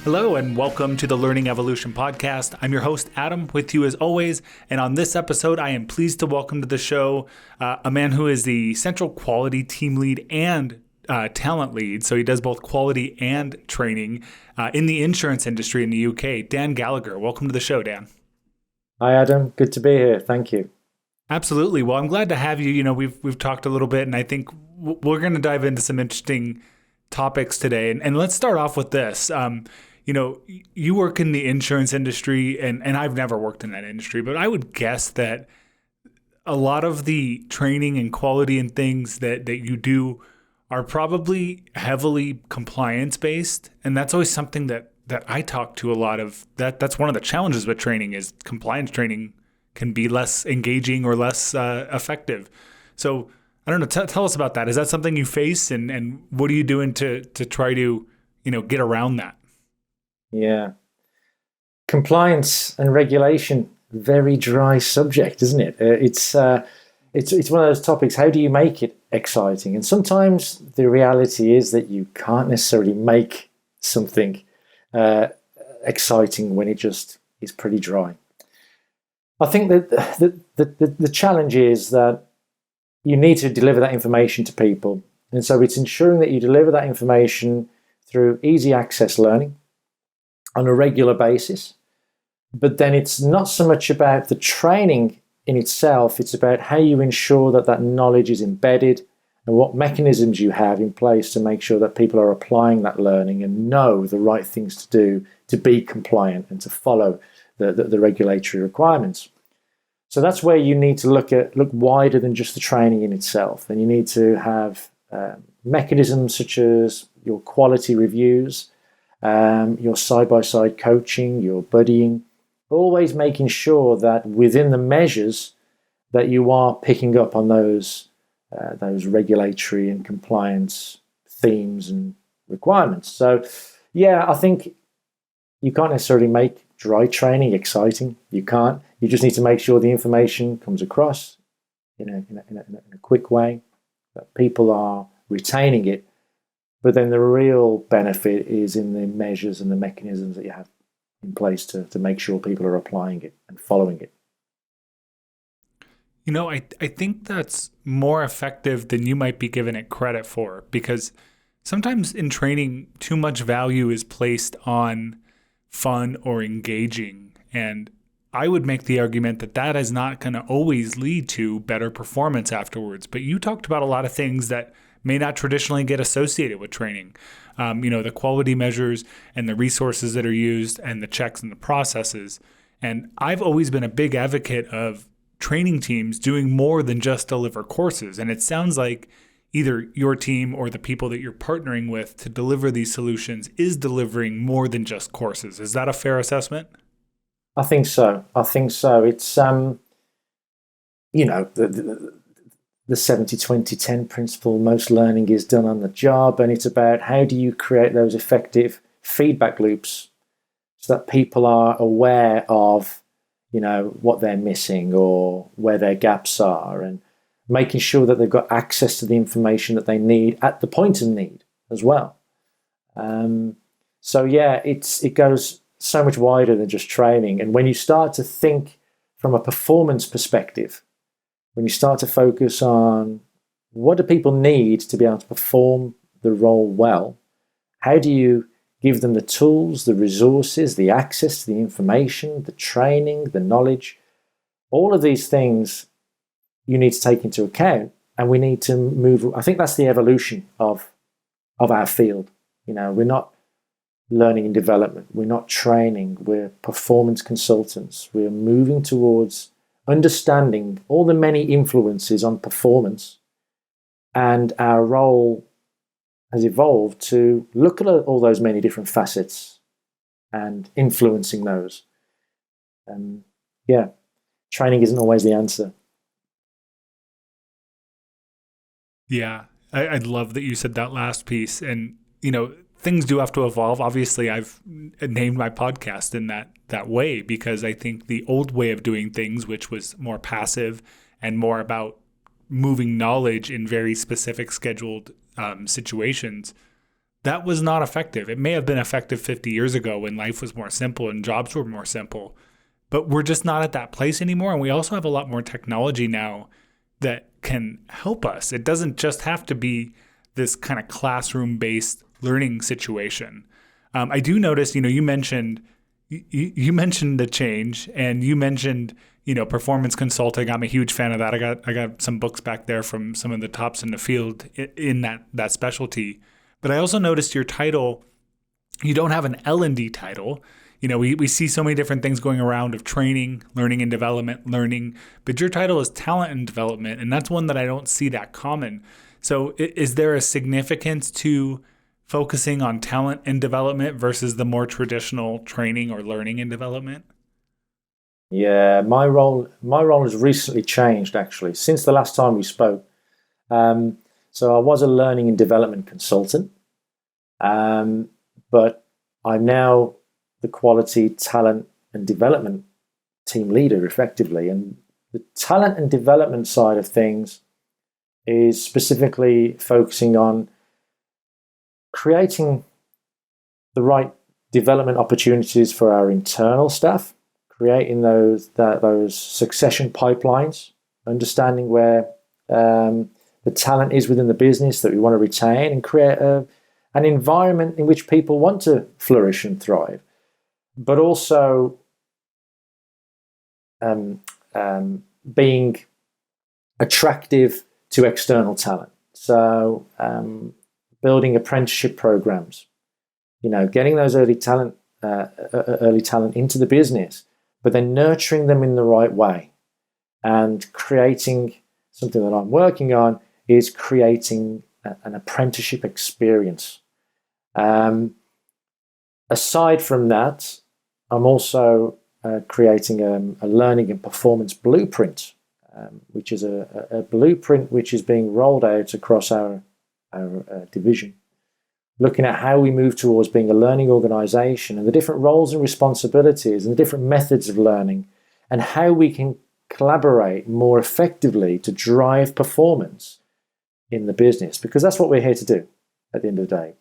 Hello and welcome to the Learning Evolution Podcast. I'm your host, Adam, with you as always. And on this episode, I am pleased to welcome to the show a man who is the Central Quality Team Lead and Talent Lead. So he does both quality and training in the insurance industry in the UK. Dan Gallagher, welcome to the show, Dan. Hi, Adam. Good to be here. Thank you. Absolutely. Well, I'm glad to have you. You know, we've talked a little bit, and I think we're going to dive into some interesting topics today. And let's start off with this. You know, you work in the insurance industry, and I've never worked in that industry, but I would guess that a lot of the training and quality and things that you do are probably heavily compliance based. And that's always something that I talk to a lot of. That's one of the challenges with training is compliance training can be less engaging or less effective. So I don't know, tell us about that. Is that something you face, and what are you doing to try to, get around that? Yeah. Compliance and regulation, very dry subject, isn't it? It's one of those topics. How do you make it exciting? And sometimes the reality is that you can't necessarily make something exciting when it just is pretty dry. I think that the challenge is that you need to deliver that information to people. And so it's ensuring that you deliver that information through easy access learning on a regular basis. But then it's not so much about the training in itself, it's about how you ensure that that knowledge is embedded and what mechanisms you have in place to make sure that people are applying that learning and know the right things to do to be compliant and to follow the regulatory requirements. So that's where you need to look wider than just the training in itself. And you need to have mechanisms such as your quality reviews, your side-by-side coaching, your buddying, always making sure that within the measures that you are picking up on those regulatory and compliance themes and requirements. So, yeah, I think you can't necessarily make dry training exciting. You can't. You just need to make sure the information comes across in a quick way, that people are retaining it. But then the real benefit is in the measures and the mechanisms that you have in place to make sure people are applying it and following it. You know, I think that's more effective than you might be giving it credit for, because sometimes in training, too much value is placed on fun or engaging. And I would make the argument that is not going to always lead to better performance afterwards. But you talked about a lot of things that may not traditionally get associated with training. The quality measures and the resources that are used and the checks and the processes. And I've always been a big advocate of training teams doing more than just deliver courses. And it sounds like either your team or the people that you're partnering with to deliver these solutions is delivering more than just courses. Is that a fair assessment? I think so. It's, the 70-20-10 principle, most learning is done on the job, and it's about how do you create those effective feedback loops so that people are aware of, what they're missing or where their gaps are, and making sure that they've got access to the information that they need at the point of need as well. It goes so much wider than just training. And when you start to think from a performance perspective, when you start to focus on what do people need to be able to perform the role well, how do you give them the tools, the resources, the access to the information, the training, the knowledge, all of these things you need to take into account, and we need to move. I think that's the evolution of our field. We're not learning and development. We're not training. We're performance consultants. We're moving towards understanding all the many influences on performance, and our role has evolved to look at all those many different facets and influencing those. Training isn't always the answer. Yeah, I love that you said that last piece. And, things do have to evolve. Obviously, I've named my podcast in that way because I think the old way of doing things, which was more passive and more about moving knowledge in very specific scheduled situations, that was not effective. It may have been effective 50 years ago when life was more simple and jobs were more simple, but we're just not at that place anymore. And we also have a lot more technology now that can help us. It doesn't just have to be this kind of classroom-based learning situation. I do notice, you mentioned the change, and you mentioned, performance consulting. I'm a huge fan of that. I got some books back there from some of the tops in the field in that specialty. But I also noticed your title. You don't have an L&D title. We see so many different things going around of training, learning and development, learning, but your title is talent and development, and that's one that I don't see that common. So is there a significance to focusing on talent and development versus the more traditional training or learning and development? Yeah, my role has recently changed, actually, since the last time we spoke. So I was a learning and development consultant, but I'm now the quality, talent, and development team leader, effectively. And the talent and development side of things is specifically focusing on creating the right development opportunities for our internal staff, creating those succession pipelines, understanding where the talent is within the business that we want to retain, and create an environment in which people want to flourish and thrive, but also being attractive to external talent. So building apprenticeship programs, getting those early talent into the business, but then nurturing them in the right way, and creating something that I'm working on is creating an apprenticeship experience. Aside from that, I'm also creating a learning and performance blueprint, which is a blueprint which is being rolled out across our division, looking at how we move towards being a learning organization and the different roles and responsibilities and the different methods of learning, and how we can collaborate more effectively to drive performance in the business, because that's what we're here to do at the end of the day.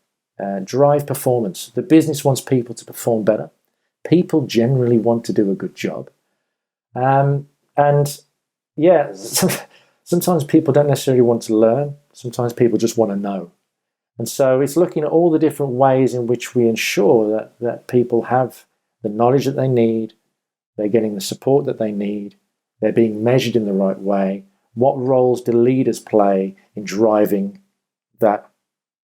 Drive performance. The business wants people to perform better. People generally want to do a good job. And yeah, sometimes people don't necessarily want to learn. Sometimes people just want to know. And so it's looking at all the different ways in which we ensure that people have the knowledge that they need, they're getting the support that they need, they're being measured in the right way. What roles do leaders play in driving that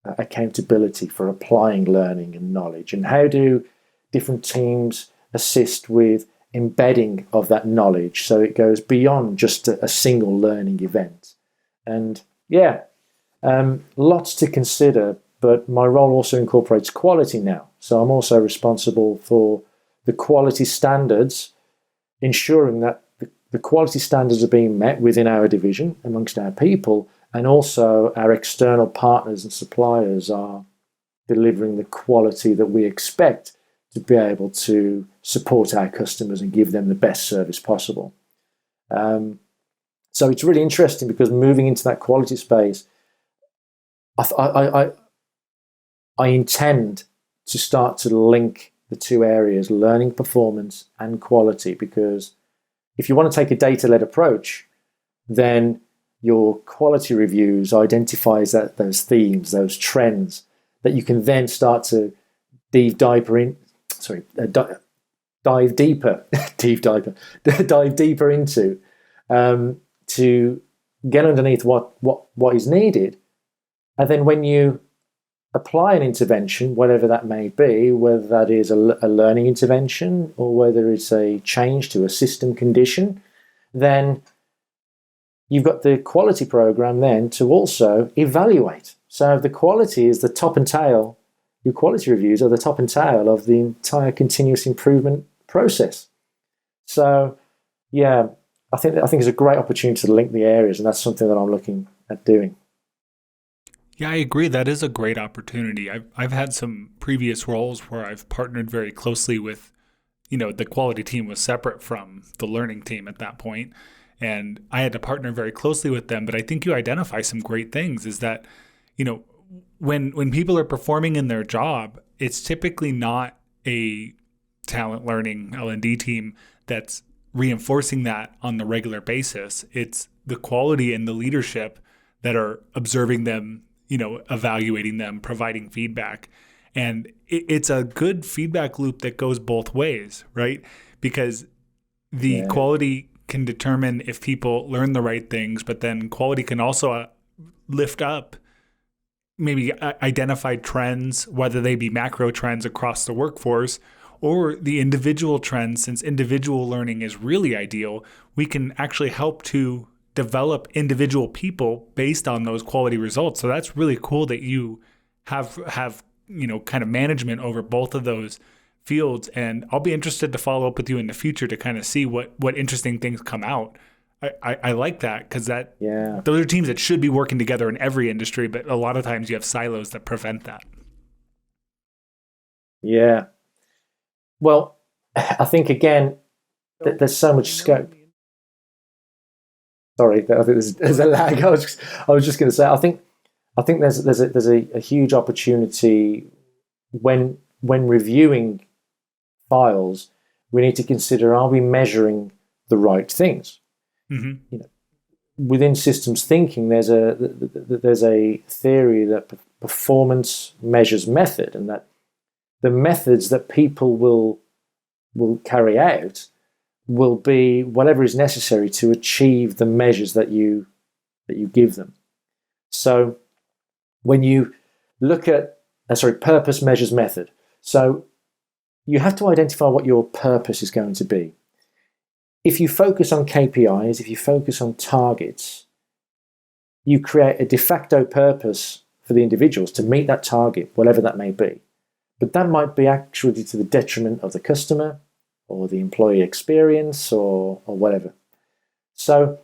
accountability for applying learning and knowledge? And how do different teams assist with embedding of that knowledge so it goes beyond just a single learning event? And yeah, lots to consider, but my role also incorporates quality now. So I'm also responsible for the quality standards, ensuring that the quality standards are being met within our division, amongst our people, and also our external partners and suppliers are delivering the quality that we expect to be able to support our customers and give them the best service possible. So it's really interesting, because moving into that quality space, I intend to start to link the two areas, learning performance and quality, because if you want to take a data-led approach, then your quality reviews identifies those themes, those trends that you can then start to dive deeper into to get underneath what is needed. And then when you apply an intervention, whatever that may be, whether that is a learning intervention or whether it's a change to a system condition, then you've got the quality program then to also evaluate. So the quality is the top and tail, your quality reviews are the top and tail of the entire continuous improvement process. So yeah, I think it's a great opportunity to link the areas, and that's something that I'm looking at doing. Yeah, I agree. That is a great opportunity. I've had some previous roles where I've partnered very closely with, the quality team was separate from the learning team at that point, and I had to partner very closely with them. But I think you identify some great things, is that, when people are performing in their job, it's typically not a talent learning L&D team that's reinforcing that on the regular basis. It's the quality and the leadership that are observing them, evaluating them, providing feedback. And it's a good feedback loop that goes both ways, right? Because the quality can determine if people learn the right things, but then quality can also lift up maybe identified trends, whether they be macro trends across the workforce or the individual trends. Since individual learning is really ideal, we can actually help to develop individual people based on those quality results. So that's really cool that you have kind of management over both of those fields. And I'll be interested to follow up with you in the future to kind of see what interesting things come out. I like that because those are teams that should be working together in every industry, but a lot of times you have silos that prevent that. Yeah. Well, I think again that there's so much scope. Sorry, I think there's a lag. I was just going to say I think there's a huge opportunity when reviewing files. We need to consider: are we measuring the right things? Mm-hmm. Within systems thinking, there's a theory that performance measures method, and that the methods that people will carry out will be whatever is necessary to achieve the measures that you give them. So when you look at purpose measures method, so you have to identify what your purpose is going to be. If you focus on KPIs, if you focus on targets, you create a de facto purpose for the individuals to meet that target, whatever that may be. But that might be actually to the detriment of the customer or the employee experience or whatever. So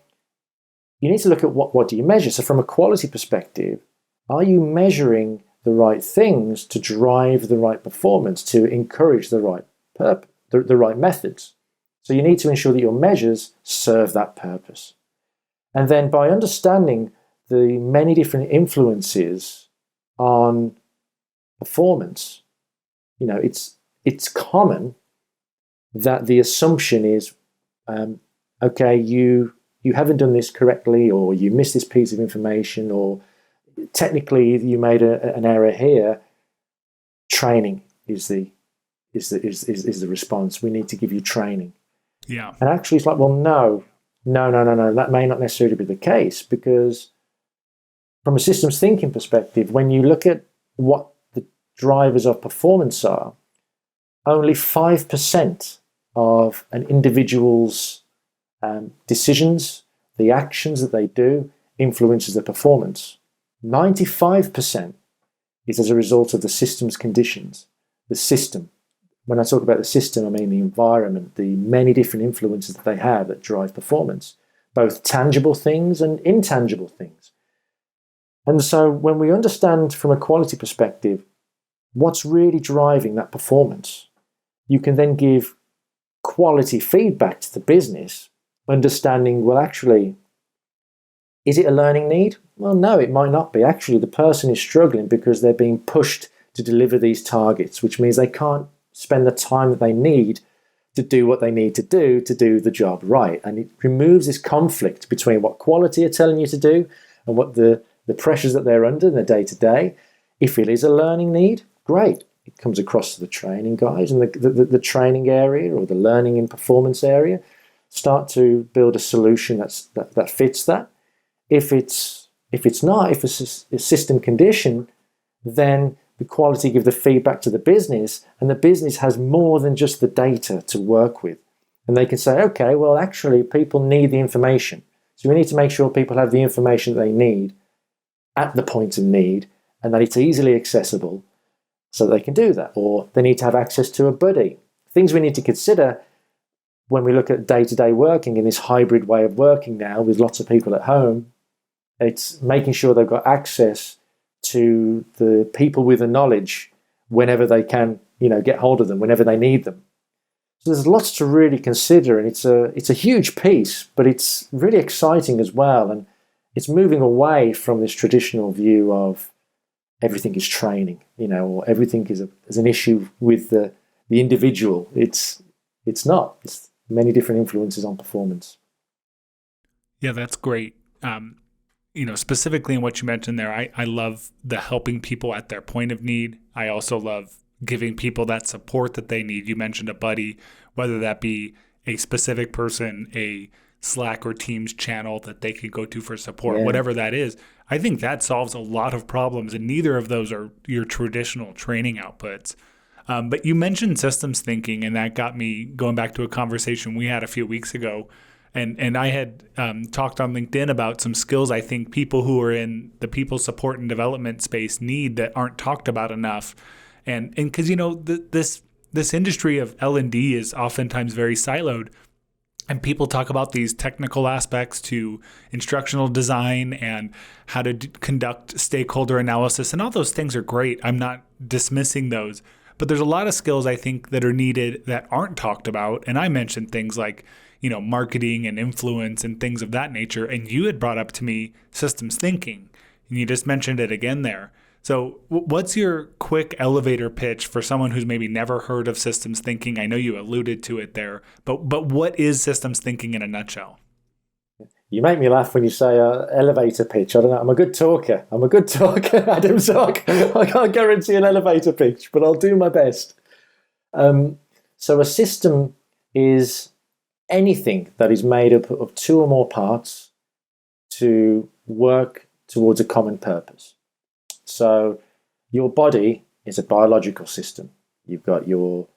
you need to look at what do you measure. So from a quality perspective, are you measuring the right things to drive the right performance, to encourage the right the right methods? So you need to ensure that your measures serve that purpose. And then by understanding the many different influences on performance, it's common that the assumption is, okay, you haven't done this correctly, or you missed this piece of information, or technically you made an error here. Training is the response. We need to give you training. Yeah. And actually it's like, well, no. That may not necessarily be the case, because from a systems thinking perspective, when you look at what the drivers of performance are, only 5% of an individual's decisions, the actions that they do, influences their performance. 95% is as a result of the system's conditions, the system. When I talk about the system, I mean the environment, the many different influences that they have that drive performance, both tangible things and intangible things. And so when we understand from a quality perspective what's really driving that performance, you can then give quality feedback to the business, understanding, well, actually, is it a learning need? Well, no, it might not be. Actually, the person is struggling because they're being pushed to deliver these targets, which means they can't spend the time that they need to do what they need to do the job right. And it removes this conflict between what quality are telling you to do and what the pressures that they're under in the day-to-day. If it is a learning need, great. It comes across to the training guys, and the training area or the learning and performance area start to build a solution that fits that. If it's not, if it's a system condition, then the quality give the feedback to the business, and the business has more than just the data to work with. And they can say, okay, well, actually, people need the information. So we need to make sure people have the information they need at the point of need, and that it's easily accessible so they can do that. Or they need to have access to a buddy. Things we need to consider when we look at day-to-day working in this hybrid way of working now with lots of people at home. It's making sure they've got access to the people with the knowledge whenever they can, get hold of them, whenever they need them. So there's lots to really consider, and it's a huge piece, but it's really exciting as well. And it's moving away from this traditional view of everything is training, or everything is an issue with the individual. It's not. It's many different influences on performance. Yeah, that's great. Specifically in what you mentioned there, I love the helping people at their point of need. I also love giving people that support that they need. You mentioned a buddy, whether that be a specific person, a Slack or Teams channel that they could go to for support, whatever that is. I think that solves a lot of problems, and neither of those are your traditional training outputs. But you mentioned systems thinking, and that got me going back to a conversation we had a few weeks ago. And I had talked on LinkedIn about some skills I think people who are in the people support and development space need that aren't talked about enough. And because, this industry of L&D is oftentimes very siloed. And people talk about these technical aspects to instructional design and how to conduct stakeholder analysis. And all those things are great. I'm not dismissing those. But there's a lot of skills I think that are needed that aren't talked about. And I mentioned things like, marketing and influence and things of that nature. And you had brought up to me systems thinking. And you just mentioned it again there. So what's your quick elevator pitch for someone who's maybe never heard of systems thinking? I know you alluded to it there, but what is systems thinking in a nutshell? You make me laugh when you say elevator pitch. I don't know. I'm a good talker, Adam, so I can't guarantee an elevator pitch, but I'll do my best. So a system is anything that is made up of two or more parts to work towards a common purpose. So your body is a biological system. You've got your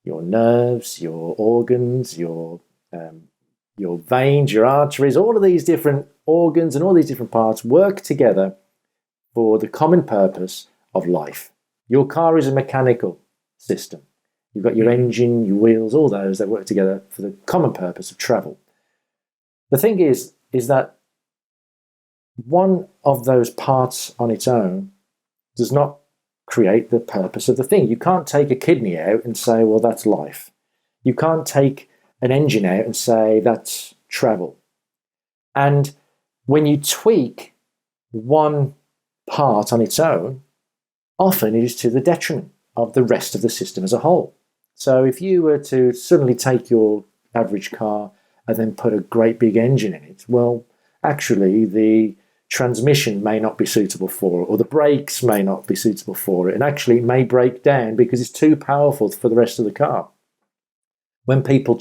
nerves, your organs, your veins, your arteries, all of these different organs and all these different parts work together for the common purpose of life. Your car is a mechanical system. You've got your engine, your wheels, all those that work together for the common purpose of travel. The thing is that one of those parts on its own does not create the purpose of the thing. You can't take a kidney out and say, well, that's life. You can't take an engine out and say that's travel. And when you tweak one part on its own, often it is to the detriment of the rest of the system as a whole. So if you were to suddenly take your average car and then put a great big engine in it, well, actually the transmission may not be suitable for it, or the brakes may not be suitable for it, and actually it may break down because it's too powerful for the rest of the car. When people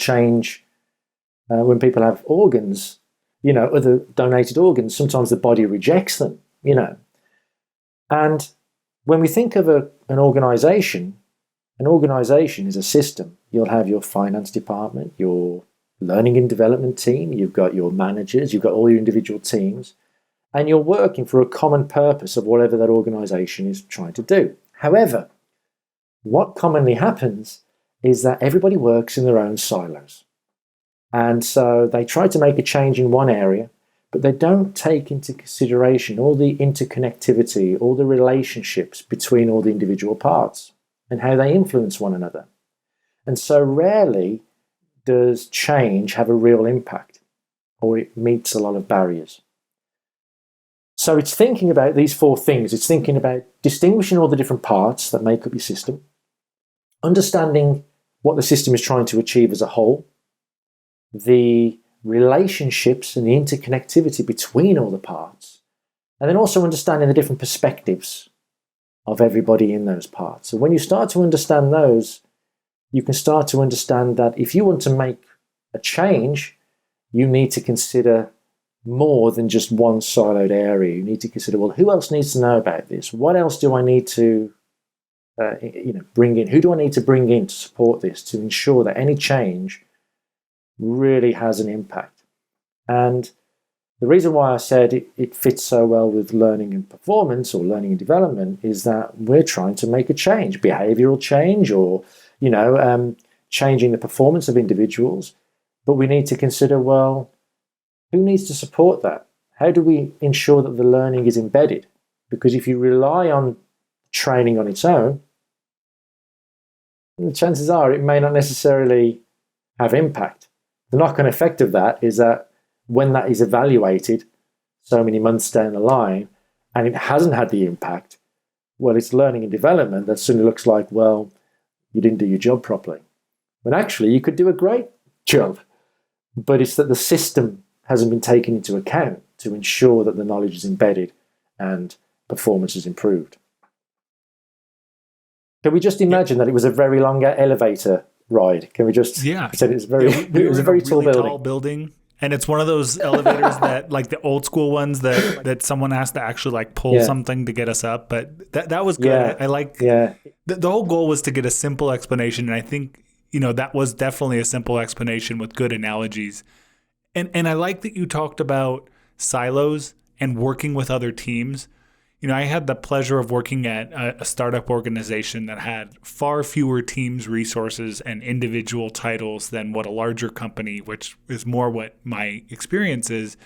when people have organs, other donated organs, sometimes the body rejects them, And when we think of an organization is a system. You'll have your finance department, your learning and development team, you've got your managers, you've got all your individual teams, and you're working for a common purpose of whatever that organization is trying to do. However, what commonly happens is that everybody works in their own silos. And so they try to make a change in one area, but they don't take into consideration all the interconnectivity, all the relationships between all the individual parts and how they influence one another. And so rarely does change have a real impact, or it meets a lot of barriers. So it's thinking about these four things. It's thinking about distinguishing all the different parts that make up your system, understanding what the system is trying to achieve as a whole, the relationships and the interconnectivity between all the parts, and then also understanding the different perspectives of everybody in those parts. So when you start to understand those, you can start to understand that if you want to make a change, you need to consider more than just one siloed area. You need to consider, well, who else needs to know about this? What else do I need to bring in? Who do I need to bring in to support this, to ensure that any change really has an impact? And the reason why I said it fits so well with learning and performance, or learning and development, is that we're trying to make a change, behavioral change, or changing the performance of individuals. But we need to consider, well, who needs to support that? How do we ensure that the learning is embedded? Because if you rely on training on its own, the chances are it may not necessarily have impact. The knock-on effect of that is that when that is evaluated so many months down the line and it hasn't had the impact, well, it's learning and development, that suddenly looks like, well, you didn't do your job properly. When actually you could do a great job, but it's that the system hasn't been taken into account to ensure that the knowledge is embedded and performance is improved. Can we just imagine that it was a very long elevator ride? Can we just pretend it was it was a very tall building? And it's one of those elevators that, like the old school ones that someone has to actually like pull something to get us up. But that was good. Yeah. I like the whole goal was to get a simple explanation. And I think, that was definitely a simple explanation with good analogies. And I like that you talked about silos and working with other teams. I had the pleasure of working at a startup organization that had far fewer teams, resources, and individual titles than what a larger company, which is more what my experience is.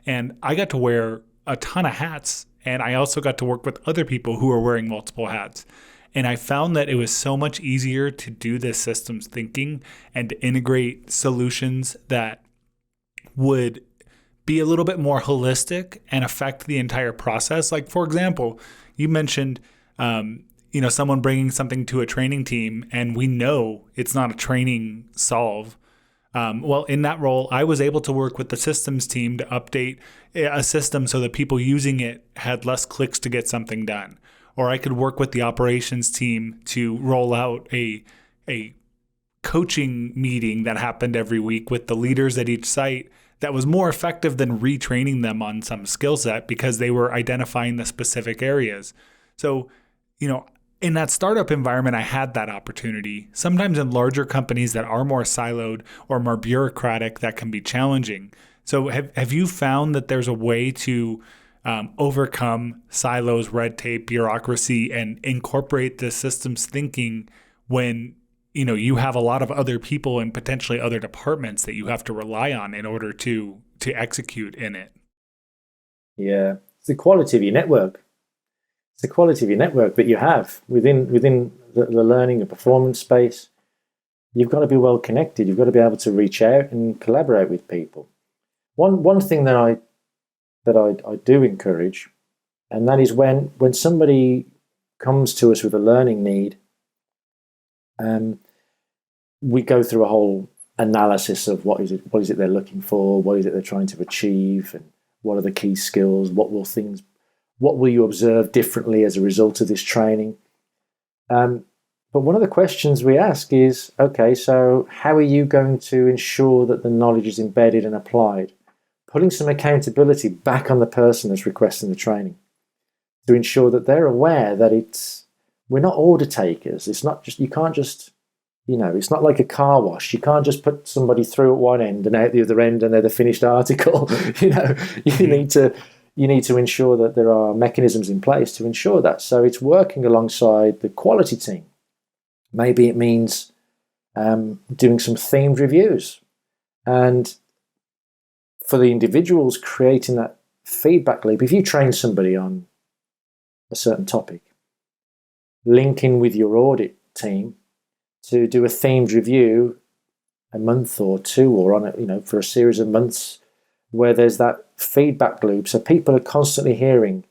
And I got to wear a ton of hats, and I also got to work with other people who were wearing multiple hats. And I found that it was so much easier to do this systems thinking and to integrate solutions that would be a little bit more holistic and affect the entire process. Like, for example, you mentioned, someone bringing something to a training team, and we know it's not a training solve. Well, in that role, I was able to work with the systems team to update a system so that people using it had less clicks to get something done. Or I could work with the operations team to roll out a coaching meeting that happened every week with the leaders at each site that was more effective than retraining them on some skill set because they were identifying the specific areas. So, in that startup environment, I had that opportunity. Sometimes in larger companies that are more siloed or more bureaucratic, that can be challenging. So have you found that there's a way to overcome silos, red tape, bureaucracy, and incorporate the systems thinking when you have a lot of other people and potentially other departments that you have to rely on in order to execute in it? Yeah, it's the quality of your network. It's the quality of your network that you have within the learning and performance space. You've got to be well connected. You've got to be able to reach out and collaborate with people. One thing that I do encourage, and that is when somebody comes to us with a learning need, we go through a whole analysis of what is it they're looking for, what is it they're trying to achieve, and what are the key skills, what will you observe differently as a result of this training. But one of the questions we ask is, okay, so how are you going to ensure that the knowledge is embedded and applied? Putting some accountability back on the person that's requesting the training to ensure that they're aware that we're not order takers. It's not just, you can't just, it's not like a car wash. You can't just put somebody through at one end and out the other end and they're the finished article. You need to ensure that there are mechanisms in place to ensure that. So it's working alongside the quality team. Maybe it means doing some themed reviews, and for the individuals creating that feedback loop. If you train somebody on a certain topic, link in with your audit team to do a themed review a month or two, or on for a series of months, where there's that feedback loop. So people are constantly hearing,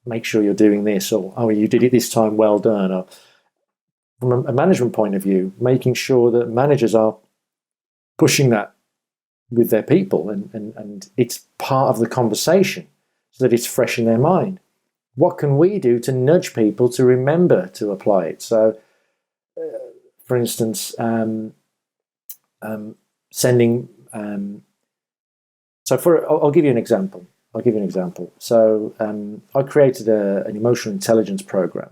make sure you're doing this, or, oh, you did it this time, well done. Or from a management point of view, making sure that managers are pushing that with their people, and it's part of the conversation so that it's fresh in their mind. What can we do to nudge people to remember to apply it? So, for instance, sending. I'll give you an example. So I created an emotional intelligence program,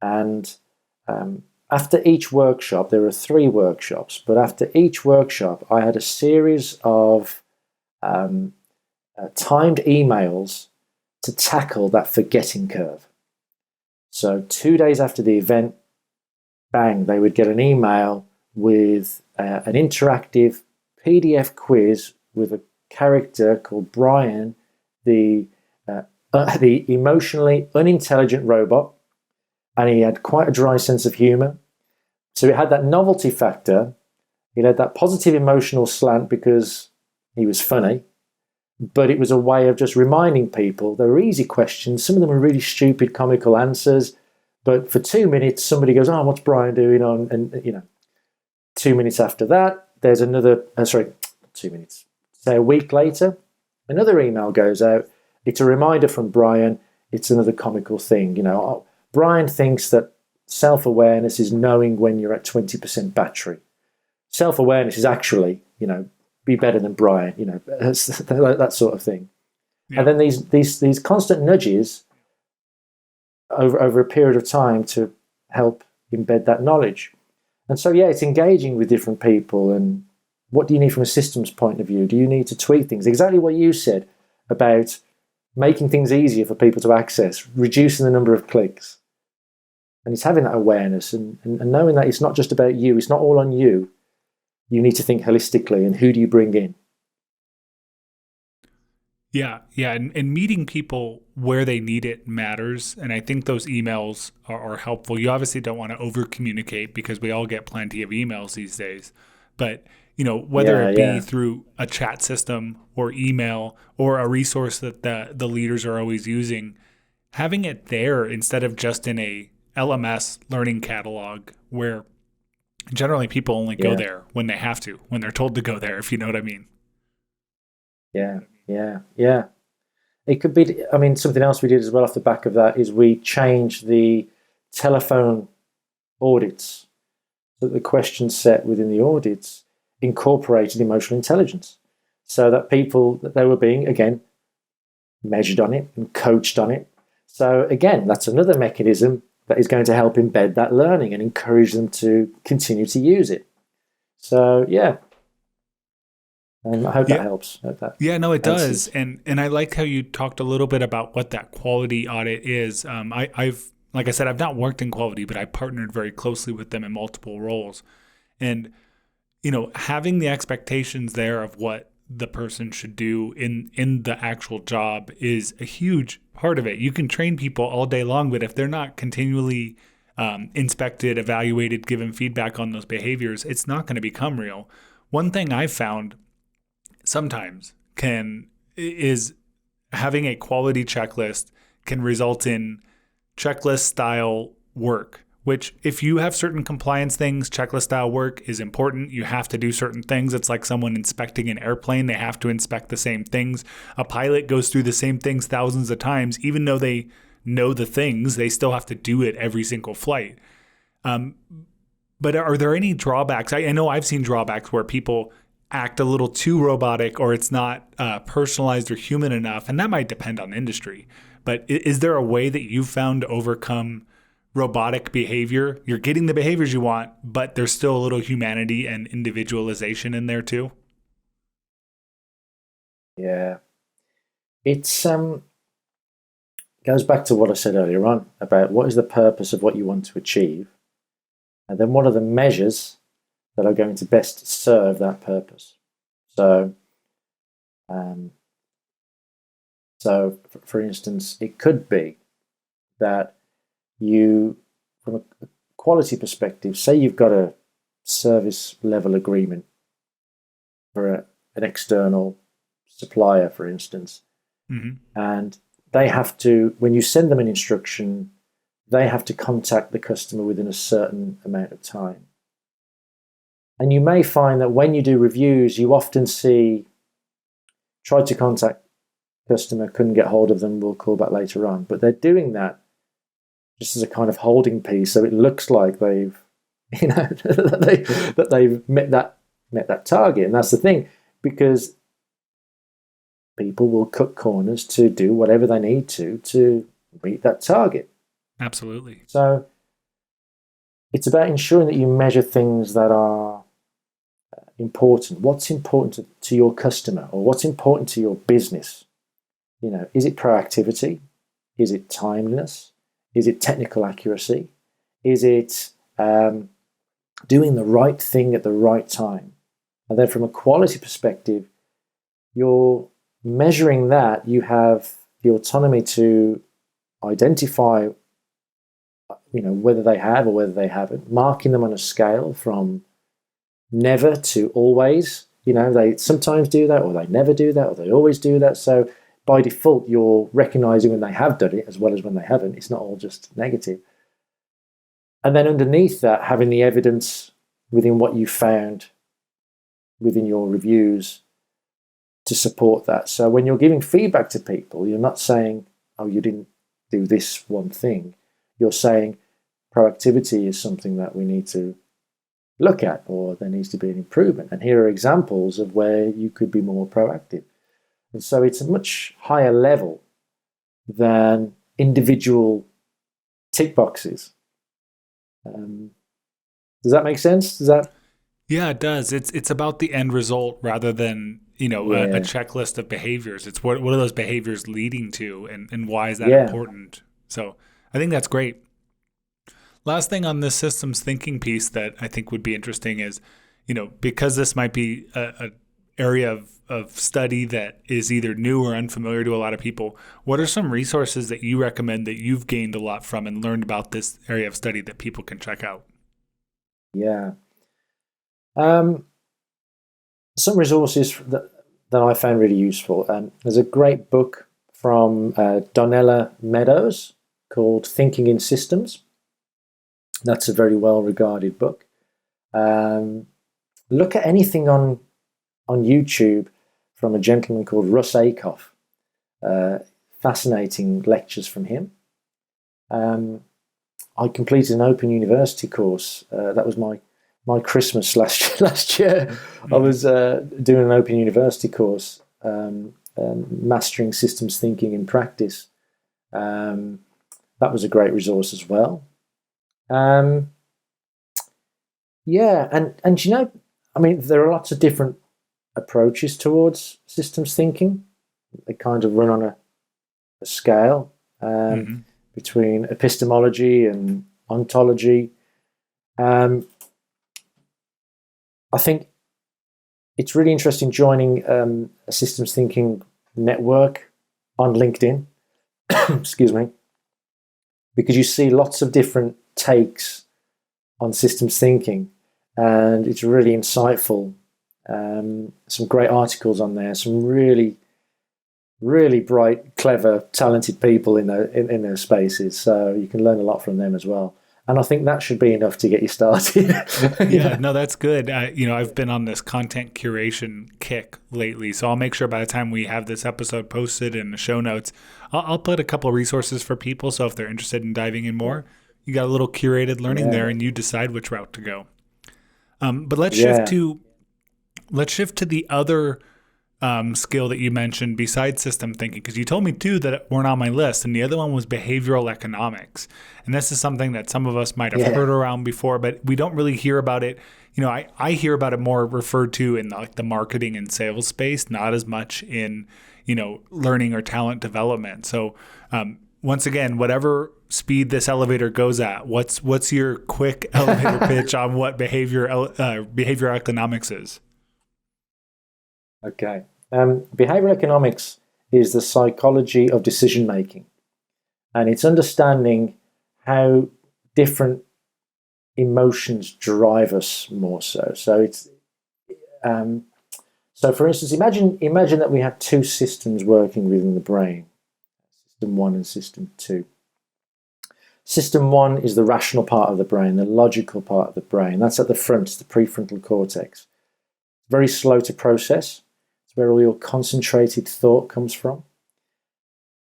and after each workshop, there are 3 workshops, but after each workshop, I had a series of timed emails to tackle that forgetting curve. So 2 days after the event, bang, they would get an email with an interactive PDF quiz with a character called Brian, the emotionally unintelligent robot, and he had quite a dry sense of humor. So it had that novelty factor. It had that positive emotional slant because he was funny, but it was a way of just reminding people. They were easy questions. Some of them were really stupid, comical answers. But for 2 minutes, somebody goes, "Oh, what's Brian doing on?" And 2 minutes after that, there's another. 2 minutes. Say a week later, another email goes out. It's a reminder from Brian. It's another comical thing. Brian thinks that self-awareness is knowing when you're at 20% battery. Self-awareness is actually, be better than Brian. That sort of thing. Yeah. And then these constant nudges over a period of time to help embed that knowledge. And so, it's engaging with different people. And what do you need from a systems point of view? Do you need to tweak things? Exactly what you said about making things easier for people to access, reducing the number of clicks. And it's having that awareness and knowing that it's not just about you. It's not all on you. You need to think holistically, and who do you bring in? Yeah. And meeting people where they need it matters. And I think those emails are helpful. You obviously don't want to over communicate because we all get plenty of emails these days. But, whether it be through a chat system or email or a resource that the leaders are always using, having it there instead of just in a LMS learning catalog where generally people only go there when they have to, when they're told to go there, if you know what I mean. Yeah. It could be, something else we did as well off the back of that is we changed the telephone audits. So the question set within the audits incorporated emotional intelligence, so that they were being, again, measured on it and coached on it. So again, that's another mechanism that is going to help embed that learning and encourage them to continue to use it. So, and I hope that helps. It does. And I like how you talked a little bit about what that quality audit is. I've like I said, I've not worked in quality, but I partnered very closely with them in multiple roles. And, having the expectations there of what the person should do in the actual job is a huge part of it. You can train people all day long, but if they're not continually inspected, evaluated, given feedback on those behaviors, it's not going to become real. One thing I've found sometimes is having a quality checklist can result in checklist style work, which if you have certain compliance things, checklist style work is important. You have to do certain things. It's like someone inspecting an airplane. They have to inspect the same things. A pilot goes through the same things thousands of times. Even though they know the things, they still have to do it every single flight. But are there any drawbacks? I know I've seen drawbacks where people act a little too robotic, or it's not personalized or human enough. And that might depend on industry. But is there a way that you've found to overcome robotic behavior? You're getting the behaviors you want, but there's still a little humanity and individualization in there too. Yeah. It's goes back to what I said earlier on about what is the purpose of what you want to achieve, and then what are the measures that are going to best serve that purpose. So for instance, it could be that you, from a quality perspective, say you've got a service level agreement for an external supplier, for instance, and they have to, when you send them an instruction, they have to contact the customer within a certain amount of time. And you may find that when you do reviews, you often see, tried to contact customer, couldn't get hold of them, we'll call back later on. But they're doing that just as a kind of holding piece, so it looks like they've, that they've met that target. And that's the thing, because people will cut corners to do whatever they need to meet that target. Absolutely. So it's about ensuring that you measure things that are important. What's important to your customer, or what's important to your business? Is it proactivity? Is it timeliness? Is it technical accuracy? Is it doing the right thing at the right time? And then from a quality perspective, you're measuring that. You have the autonomy to identify whether they have or whether they haven't, marking them on a scale from never to always, they sometimes do that, or they never do that, or they always do that. So by default, you're recognizing when they have done it as well as when they haven't. It's not all just negative. And then underneath that, having the evidence within what you found within your reviews to support that. So when you're giving feedback to people, you're not saying, oh, you didn't do this one thing. You're saying proactivity is something that we need to look at, or there needs to be an improvement. And here are examples of where you could be more proactive. And so it's a much higher level than individual tick boxes. Does that make sense? Yeah, it does. It's about the end result rather than a checklist of behaviors. It's what are those behaviors leading to, and why is that important? So I think that's great. Last thing on this systems thinking piece that I think would be interesting is, because this might be a area of study that is either new or unfamiliar to a lot of people, what are some resources that you recommend that you've gained a lot from and learned about this area of study that people can check out? Yeah. Some resources that I found really useful. There's a great book from Donella Meadows called Thinking in Systems. That's a very well-regarded book. Look at anything on YouTube from a gentleman called Russ Aikoff. Fascinating lectures from him. I completed an Open University course. That was my Christmas last year. I was doing an Open University course, Mastering Systems Thinking in Practice. That was a great resource as well. And there are lots of different approaches towards systems thinking. They kind of run on a scale between epistemology and ontology. I think it's really interesting joining a systems thinking network on LinkedIn, excuse me, because you see lots of different takes on systems thinking, and it's really insightful. Some great articles on there, some really, really bright, clever, talented people in their spaces. So you can learn a lot from them as well. And I think that should be enough to get you started. Yeah, no, that's good. I've been on this content curation kick lately, so I'll make sure by the time we have this episode posted in the show notes, I'll put a couple of resources for people. So if they're interested in diving in more, you got a little curated learning there, and you decide which route to go. But let's shift to the other skill that you mentioned besides system thinking, because you told me two that weren't on my list, and the other one was behavioral economics. And this is something that some of us might have heard around before, but we don't really hear about it. I hear about it more referred to in the marketing and sales space, not as much in learning or talent development. So once again, whatever speed this elevator goes at, what's your quick elevator pitch on what behavioral economics is? Okay. Behavioral economics is the psychology of decision making, and it's understanding how different emotions drive us more so. So it's so for instance, imagine that we have two systems working within the brain, system 1 and system 2. System 1 is the rational part of the brain, the logical part of the brain. That's at the front, the prefrontal cortex. Very slow to process. It's where all your concentrated thought comes from.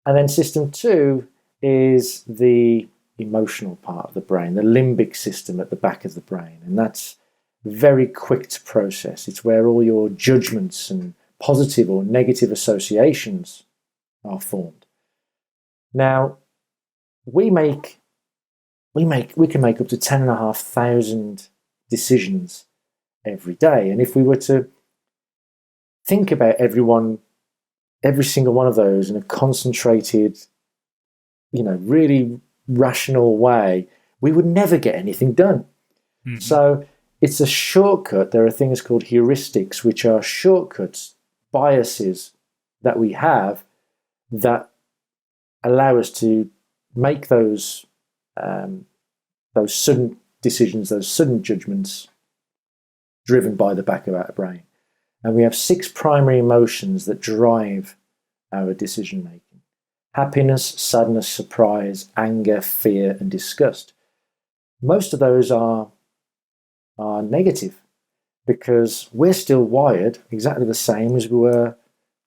And then system 2 is the emotional part of the brain, the limbic system at the back of the brain. And that's very quick to process. It's where all your judgments and positive or negative associations are formed. Now, we can make up to 10,500 decisions every day. And if we were to think about every single one of those in a concentrated, really rational way, we would never get anything done. Mm-hmm. So it's a shortcut. There are things called heuristics, which are shortcuts, biases that we have that allow us to make those sudden decisions, those sudden judgments driven by the back of our brain. And we have 6 primary emotions that drive our decision making: happiness, sadness, surprise, anger, fear, and disgust. Most of those are negative because we're still wired exactly the same as we were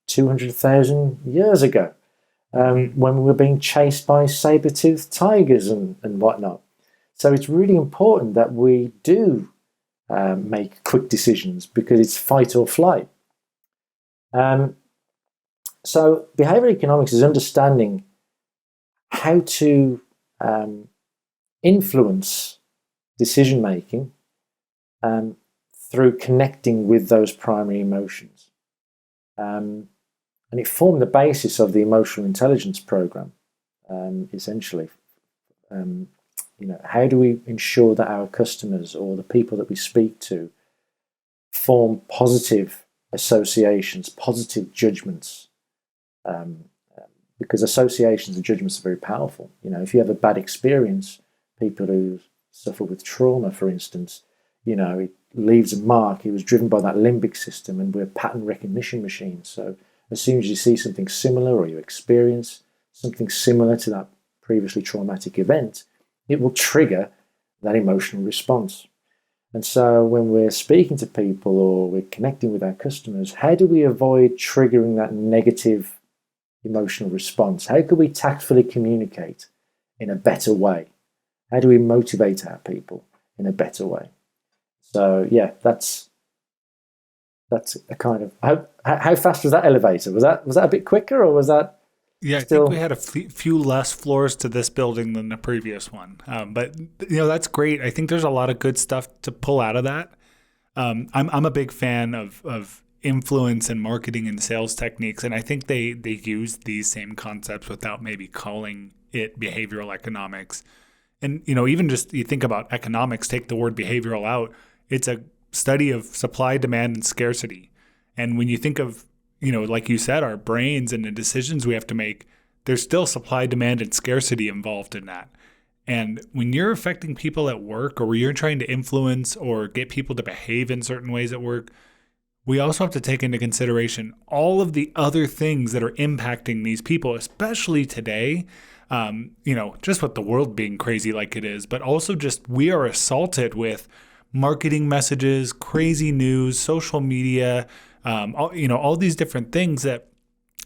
200,000 years ago, when we were being chased by saber-toothed tigers and whatnot. So it's really important that we do make quick decisions because it's fight or flight. So behavioral economics is understanding how to influence decision making through connecting with those primary emotions. And it formed the basis of the emotional intelligence program, essentially. How do we ensure that our customers or the people that we speak to form positive associations, positive judgments? Because associations and judgments are very powerful. If you have a bad experience, people who suffer with trauma, for instance, it leaves a mark. It was driven by that limbic system, and we're pattern recognition machines. So as soon as you see something similar or you experience something similar to that previously traumatic event, it will trigger that emotional response. And so when we're speaking to people or we're connecting with our customers, how do we avoid triggering that negative emotional response? How can we tactfully communicate in a better way? How do we motivate our people in a better way? So yeah, that's a kind of how fast was that elevator? Was that a bit quicker, or was that? Yeah, I think we had a few less floors to this building than the previous one. But that's great. I think there's a lot of good stuff to pull out of that. I'm a big fan of influence and marketing and sales techniques, and I think they use these same concepts without maybe calling it behavioral economics. And even just you think about economics, take the word behavioral out. It's a study of supply, demand, and scarcity. And when you think of like you said, our brains and the decisions we have to make, there's still supply, demand, and scarcity involved in that. And when you're affecting people at work, or you're trying to influence or get people to behave in certain ways at work, we also have to take into consideration all of the other things that are impacting these people, especially today. Just with the world being crazy like it is, but also just we are assaulted with marketing messages, crazy news, social media, all these different things that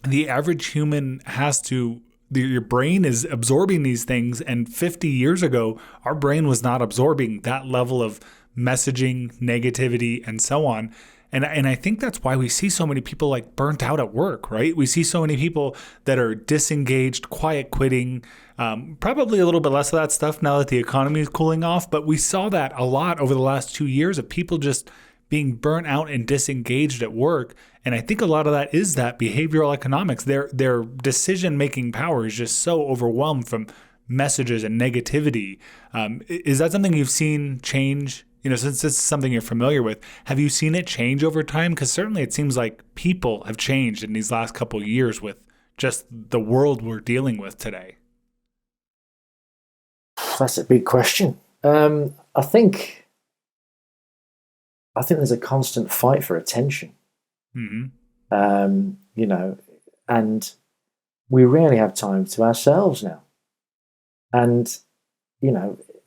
the average human has to. Your brain is absorbing these things, and 50 years ago, our brain was not absorbing that level of messaging, negativity, and so on. And I think that's why we see so many people like burnt out at work, right? We see so many people that are disengaged, quiet quitting, probably a little bit less of that stuff now that the economy is cooling off. But we saw that a lot over the last 2 years of people just being burnt out and disengaged at work. And I think a lot of that is that behavioral economics. Their decision-making power is just so overwhelmed from messages and negativity. Is that something you've seen change? Since this is something you're familiar with, have you seen it change over time? Because certainly it seems like people have changed in these last couple of years with just the world we're dealing with today. That's a big question. I think there's a constant fight for attention. Mm-hmm. And we rarely have time to ourselves now. And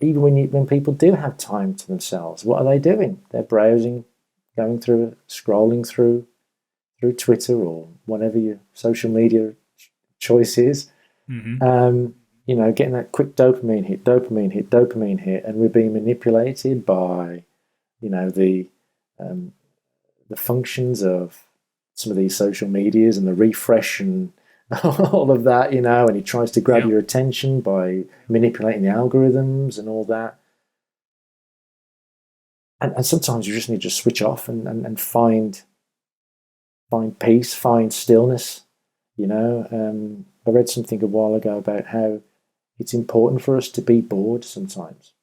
even when people do have time to themselves, what are they doing? They're browsing, going through, scrolling through Twitter or whatever your social media choice is. Mm-hmm. Getting that quick dopamine hit, and we're being manipulated by, the functions of some of these social medias and the refresh and all of that, and he tries to grab your attention by manipulating the algorithms and all that. And sometimes you just need to switch off and find peace, find stillness. I read something a while ago about how it's important for us to be bored sometimes.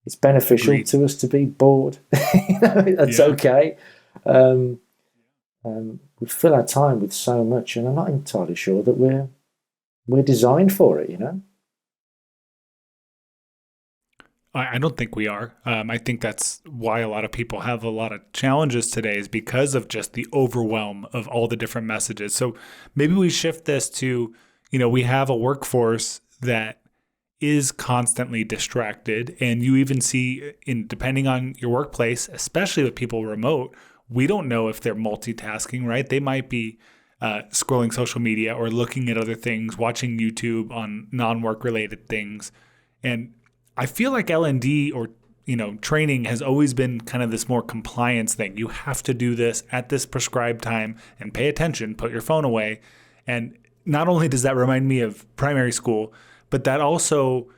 It's beneficial Agreed. to us to be bored. That's okay. We fill our time with so much, and I'm not entirely sure that we're designed for it. I don't think we are. I think that's why a lot of people have a lot of challenges today is because of just the overwhelm of all the different messages. So maybe we shift this to, we have a workforce that is constantly distracted. And you even see depending on your workplace, especially with people remote, we don't know if they're multitasking, right? They might be scrolling social media or looking at other things, watching YouTube on non-work related things. And I feel like L&D or training has always been kind of this more compliance thing. You have to do this at this prescribed time and pay attention, put your phone away. And not only does that remind me of primary school, but that also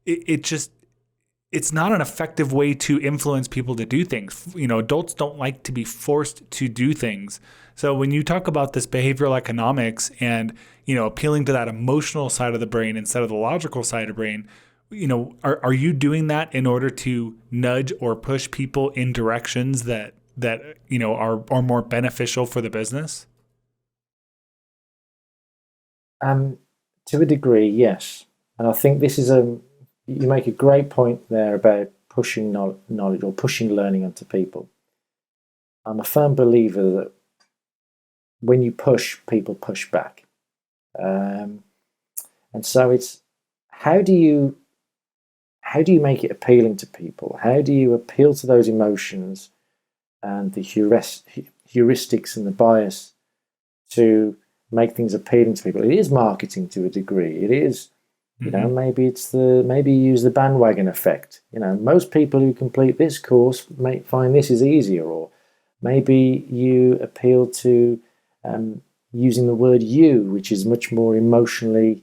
it's not an effective way to influence people to do things. Adults don't like to be forced to do things. So when you talk about this behavioral economics and, appealing to that emotional side of the brain instead of the logical side of the brain, are you doing that in order to nudge or push people in directions that are more beneficial for the business? To a degree, yes. And I think this is you make a great point there about pushing knowledge or pushing learning onto people. I'm a firm believer that when you push, people push back. And so it's how do you make it appealing to people? How do you appeal to those emotions and the heuristics and the bias to make things appealing to people? It is marketing to a degree. It is, maybe maybe you use the bandwagon effect. Most people who complete this course may find this is easier, or maybe you appeal to using the word "you," which is much more emotionally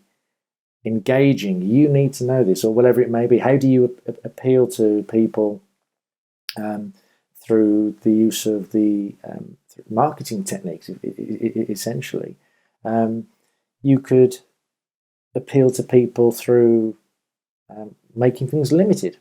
engaging. You need to know this, or whatever it may be. How do you appeal to people through the use of the marketing techniques? Essentially, you could appeal to people through making things limited.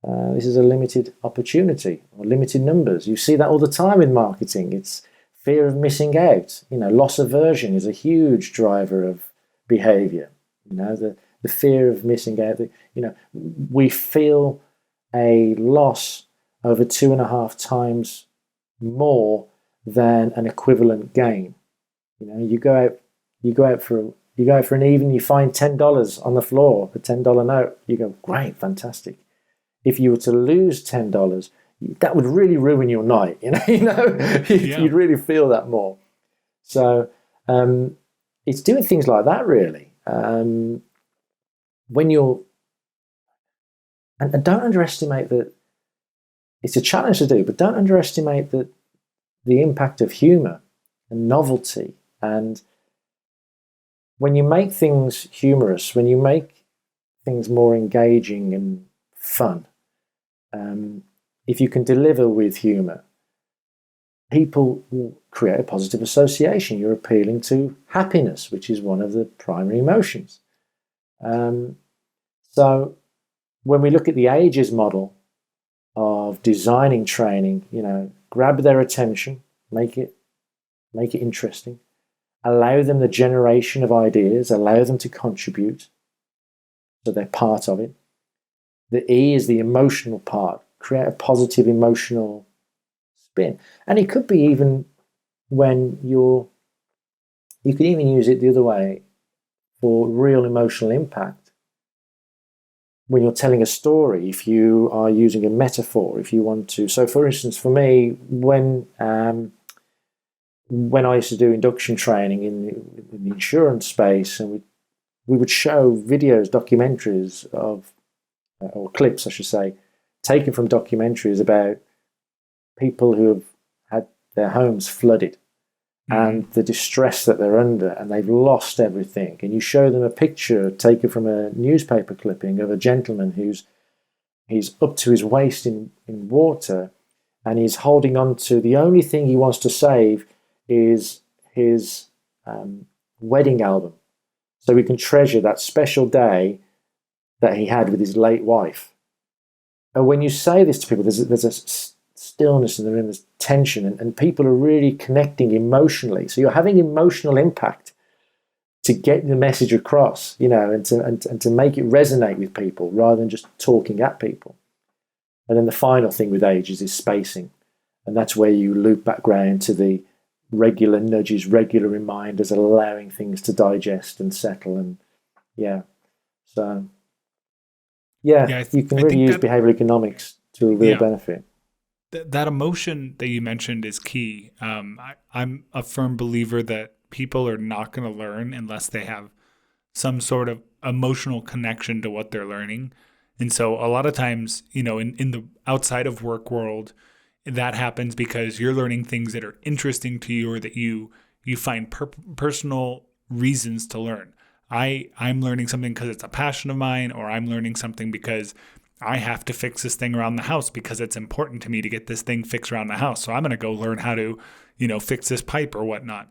This is a limited opportunity or limited numbers. You see that all the time in marketing. It's fear of missing out. Loss aversion is a huge driver of behavior. The fear of missing out. We feel a loss over 2.5 times more than an equivalent gain. You go out for an evening, you find $10 on the floor, a $10 note. You go, great, fantastic. If you were to lose $10, that would really ruin your night. You'd really feel that more. So it's doing things like that, really. When you're, and don't underestimate that. It's a challenge to do, but don't underestimate the impact of humor and novelty. And when you make things humorous, when you make things more engaging and fun, if you can deliver with humor, people will create a positive association. You're appealing to happiness, which is one of the primary emotions. So when we look at the ages model of designing training, grab their attention, make it interesting, allow them the generation of ideas, allow them to contribute, so they're part of it. The E is the emotional part. Create a positive emotional spin. And it could be even when you could even use it the other way for real emotional impact. When you're telling a story, if you are using a metaphor, if you want to. So for instance, for me, when I used to do induction training in the insurance space, and we would show videos, documentaries of, or clips, I should say, taken from documentaries about people who have had their homes flooded and the distress that they're under, and they've lost everything. And you show them a picture taken from a newspaper clipping of a gentleman he's up to his waist in water, and he's holding on to the only thing he wants to save is his wedding album, so he can treasure that special day that he had with his late wife. And when you say this to people, there's a stillness in the room, there's tension, and people are really connecting emotionally. So you're having emotional impact to get the message across, and to make it resonate with people rather than just talking at people. And then the final thing with ages is spacing. And that's where you loop back round to the regular nudges, regular reminders, allowing things to digest and settle. And yeah, so Yeah, yeah, you can I really think use that, behavioral economics to a real yeah, benefit. that emotion that you mentioned is key. I'm a firm believer that people are not going to learn unless they have some sort of emotional connection to what they're learning. And so a lot of times, in the outside of work world, that happens because you're learning things that are interesting to you or that you find personal reasons to learn. I'm learning something because it's a passion of mine, or I'm learning something because I have to fix this thing around the house because it's important to me to get this thing fixed around the house. So I'm going to go learn how to, fix this pipe or whatnot.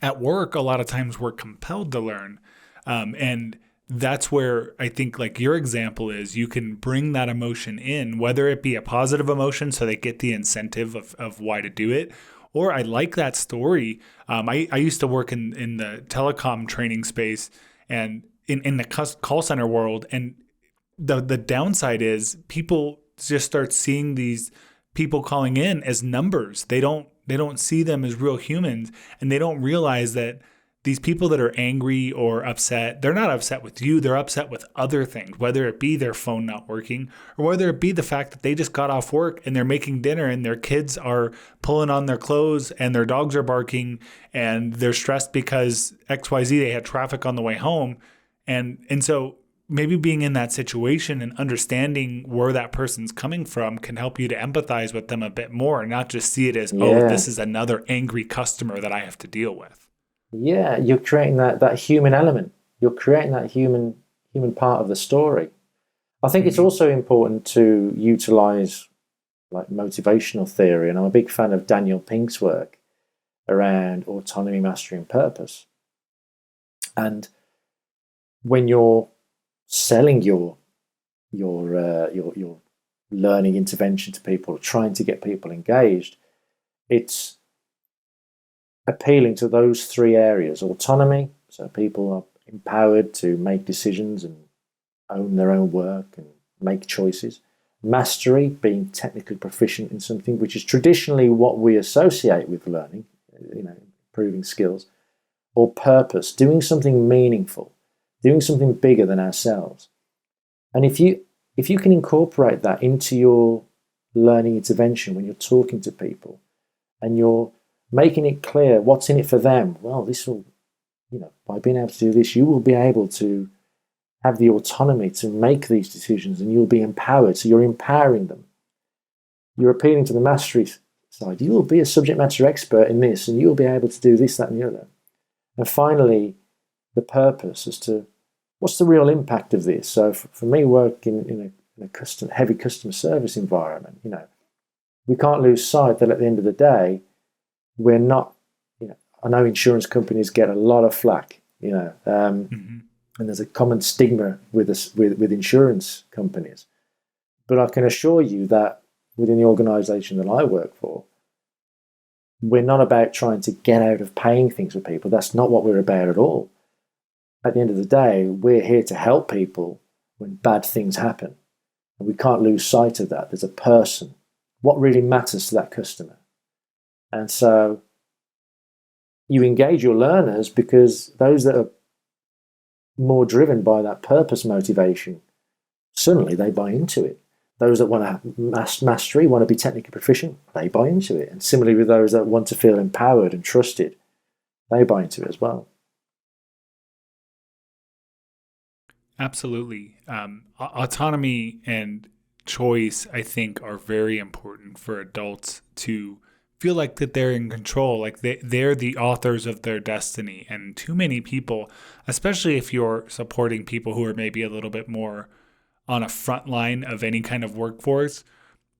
At work, a lot of times we're compelled to learn. And that's where I think, like your example is, you can bring that emotion in, whether it be a positive emotion so they get the incentive of why to do it. Or I like that story. I used to work in the telecom training space and in the call center world. And the downside is people just start seeing these people calling in as numbers. They don't see them as real humans, and they don't realize that these people that are angry or upset, they're not upset with you, they're upset with other things, whether it be their phone not working or whether it be the fact that they just got off work and they're making dinner and their kids are pulling on their clothes and their dogs are barking and they're stressed because XYZ, they had traffic on the way home. And so maybe being in that situation and understanding where that person's coming from can help you to empathize with them a bit more and not just see it as, oh, Yeah, this is another angry customer that I have to deal with. yeah, you're creating that human element. You're creating that human part of the story. I think it's Mm-hmm. also important to utilize like motivational theory, and I'm a big fan of Daniel Pink's work around autonomy, mastery, and purpose. And when you're selling your learning intervention to people, trying to get people engaged, it's appealing to those three areas: autonomy, so people are empowered to make decisions and own their own work and make choices; mastery, being technically proficient in something, which is traditionally what we associate with learning, improving skills; or purpose, doing something meaningful, doing something bigger than ourselves. And if you can incorporate that into your learning intervention when you're talking to people and you're making it clear what's in it for them, well, this will, by being able to do this, you will be able to have the autonomy to make these decisions and you'll be empowered. So you're empowering them. You're appealing to the mastery side. You will be a subject matter expert in this and you'll be able to do this, that, and the other. And finally, the purpose as to what's the real impact of this. So for me, working in a heavy customer service environment, we can't lose sight that at the end of the day, we're not, I know insurance companies get a lot of flack, Mm-hmm. and there's a common stigma with insurance companies. But I can assure you that within the organization that I work for, we're not about trying to get out of paying things for people. That's not what we're about at all. At the end of the day, we're here to help people when bad things happen. And we can't lose sight of that. There's a person. What really matters to that customer? And so you engage your learners because those that are more driven by that purpose motivation, suddenly they buy into it. Those that want to mastery, want to be technically proficient, they buy into it. And similarly with those that want to feel empowered and trusted, they buy into it as well. Absolutely. Autonomy and choice, I think, are very important for adults to feel like that they're in control, like they're the authors of their destiny. And too many people, especially if you're supporting people who are maybe a little bit more on a front line of any kind of workforce,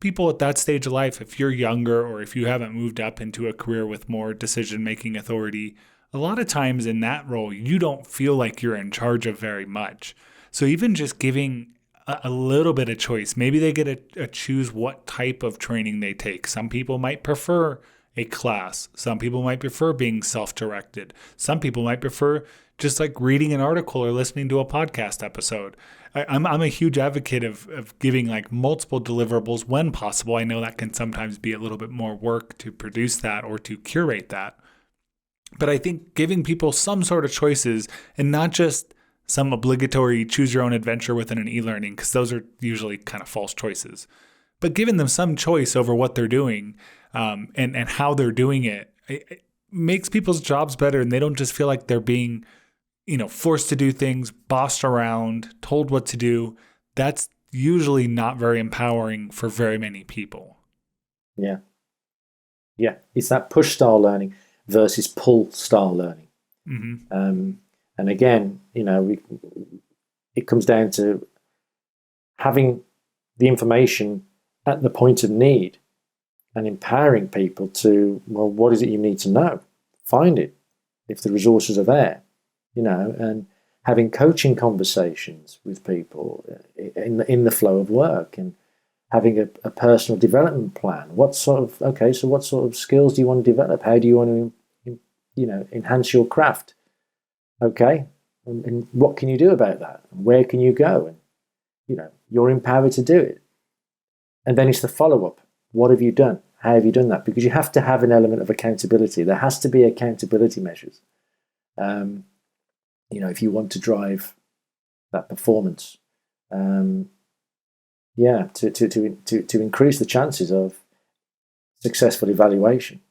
people at that stage of life, if you're younger or if you haven't moved up into a career with more decision-making authority, a lot of times in that role, you don't feel like you're in charge of very much. So even just giving a little bit of choice, maybe they get to choose what type of training they take. Some people might prefer a class. Some people might prefer being self-directed. Some people might prefer just like reading an article or listening to a podcast episode. I'm a huge advocate of giving like multiple deliverables when possible. I know that can sometimes be a little bit more work to produce that or to curate that. But I think giving people some sort of choices and not just some obligatory choose your own adventure within an e-learning, because those are usually kind of false choices, but giving them some choice over what they're doing and how they're doing it makes people's jobs better, and they don't just feel like they're being, forced to do things, bossed around, told what to do. That's usually not very empowering for very many people. Yeah. Yeah. It's that push style learning versus pull style learning. Mm-hmm. And again, it comes down to having the information at the point of need and empowering people to, well, what is it you need to know? Find it if the resources are there, and having coaching conversations with people in the flow of work, and having a personal development plan. What sort of skills do you want to develop? How do you want to, enhance your craft? Okay. And what can you do about that? Where can you go? And, you're empowered to do it. And then it's the follow-up. What have you done? How have you done that? Because you have to have an element of accountability. There has to be accountability measures. If you want to drive that performance, to increase the chances of successful evaluation.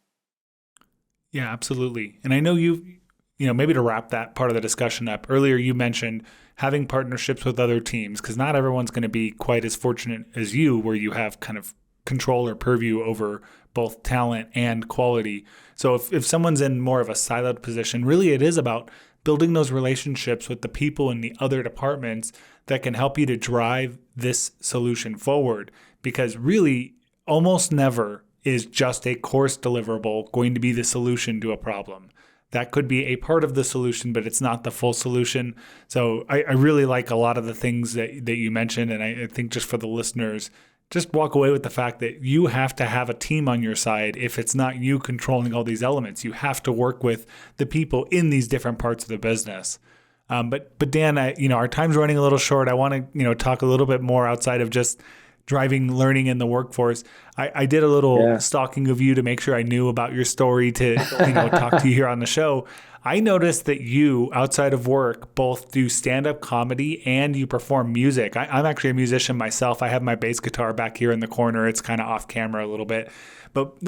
Yeah, absolutely. And I know maybe to wrap that part of the discussion up, earlier you mentioned having partnerships with other teams, because not everyone's going to be quite as fortunate as you, where you have kind of control or purview over both talent and quality. So if someone's in more of a siloed position, really it is about building those relationships with the people in the other departments that can help you to drive this solution forward. Because really, almost never is just a course deliverable going to be the solution to a problem. That could be a part of the solution, but it's not the full solution. So I really like a lot of the things that you mentioned. And I think just for the listeners, just walk away with the fact that you have to have a team on your side. If it's not you controlling all these elements, you have to work with the people in these different parts of the business. But Dan, our time's running a little short. I want to, talk a little bit more outside of just driving learning in the workforce. I did a little stalking of you to make sure I knew about your story to, talk to you here on the show. I noticed that you, outside of work, both do stand-up comedy and you perform music. I'm actually a musician myself. I have my bass guitar back here in the corner. It's kind of off camera a little bit. But,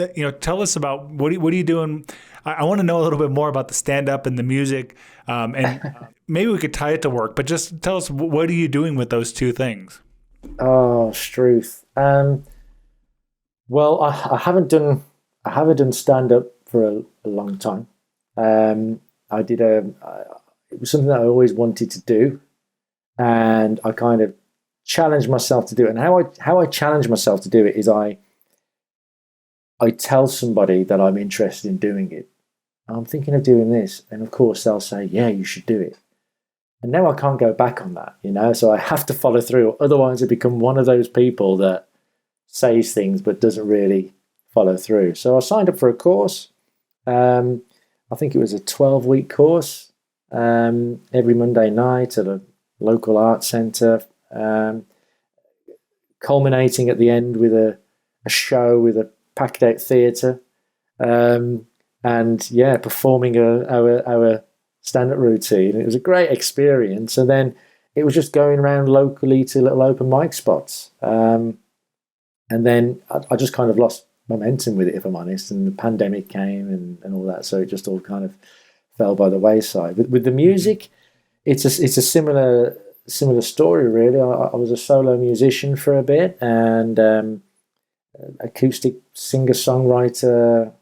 tell us about what are you doing? I want to know a little bit more about the stand-up and the music. And maybe we could tie it to work, but just tell us, what are you doing with those two things? Oh, Struth. Well, I haven't done stand-up for a long time. It was something that I always wanted to do, and I kind of challenged myself to do it. And how I challenge myself to do it is I tell somebody that I'm interested in doing it. I'm thinking of doing this, and of course they'll say, "Yeah, you should do it." And now I can't go back on that, So I have to follow through. Otherwise, I become one of those people that says things but doesn't really follow through. So I signed up for a course. I think it was a 12-week course, every Monday night at a local art centre, culminating at the end with a show with a packed-out theatre, and performing our stand-up routine. It was a great experience, and then it was just going around locally to little open mic spots, and then I just kind of lost momentum with it, if I'm honest, and the pandemic came and all that, so it just all kind of fell by the wayside. With the music, it's a similar story, really. I was a solo musician for a bit, and acoustic singer-songwriter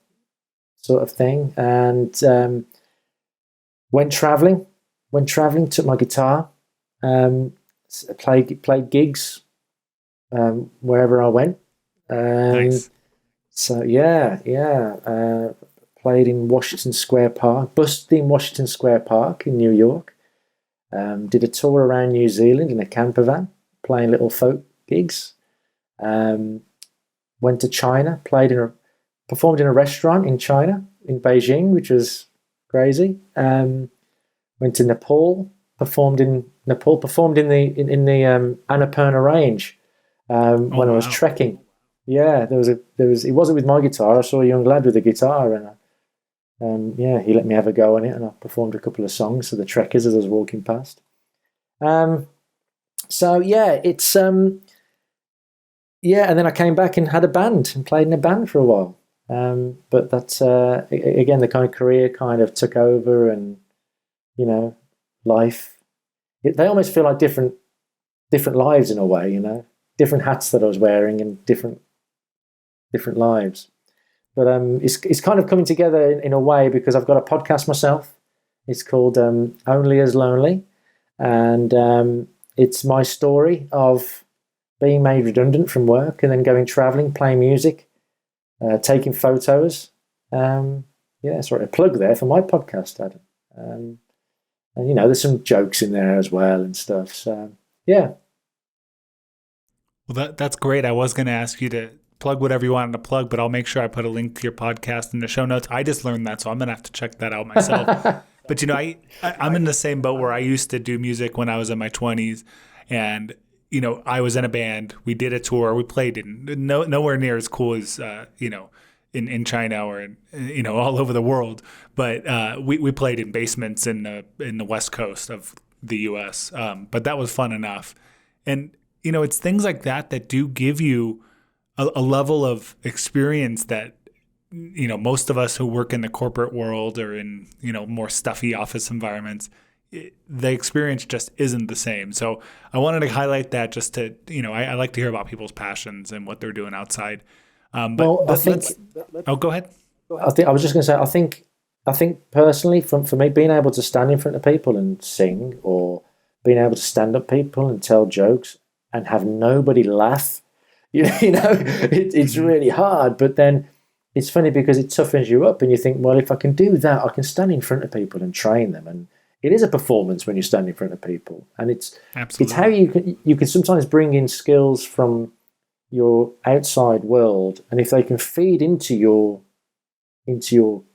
sort of thing, and went traveling, took my guitar, played gigs wherever I went. Nice. So played in Washington Square Park, bussed in Washington Square Park in New York. Did a tour around New Zealand in a camper van, playing little folk gigs. Went to China, performed in a restaurant in China, in Beijing, which was crazy. Went to Nepal, performed in Nepal. Performed in the Annapurna Range Oh, when I was wow. trekking. Yeah, it wasn't with my guitar. I saw a young lad with a guitar, and yeah, he let me have a go on it, and I performed a couple of songs for the trekkers as I was walking past. So yeah, it's yeah, and then I came back and had a band and played in a band for a while. But that's again, the kind of career kind of took over, and you know, life. They almost feel like different lives in a way, you know, different hats that I was wearing and different lives. But it's kind of coming together in a way because I've got a podcast myself. It's called Only as Lonely, and it's my story of being made redundant from work and then going traveling, playing music, taking photos. Yeah, sorry, a plug there for my podcast, Adam. And you know, there's some jokes in there as well and stuff. So yeah. Well, that's great. I was going to ask you to plug whatever you wanted to plug, but I'll make sure I put a link to your podcast in the show notes. I just learned that, so I'm going to have to check that out myself. But you know, I'm in the same boat where I used to do music when I was in my 20s, and you know, I was in a band. We did a tour. We played in nowhere near as cool as you know, in China or you know, all over the world. But we played in basements in the West Coast of the U.S. But that was fun enough, and you know, it's things like that that do give you a level of experience that, you know, most of us who work in the corporate world or in, you know, more stuffy office environments, the experience just isn't the same. So I wanted to highlight that just to, you know, I like to hear about people's passions and what they're doing outside. Well, I think. Go ahead. I was just going to say. I think personally, for me, being able to stand in front of people and sing, or being able to stand up people and tell jokes and have nobody laugh, you know, it's really hard. But then it's funny because it toughens you up, and you think, well, if I can do that, I can stand in front of people and train them, and it is a performance when you stand in front of people, and it's how you can sometimes bring in skills from your outside world, and if they can feed into your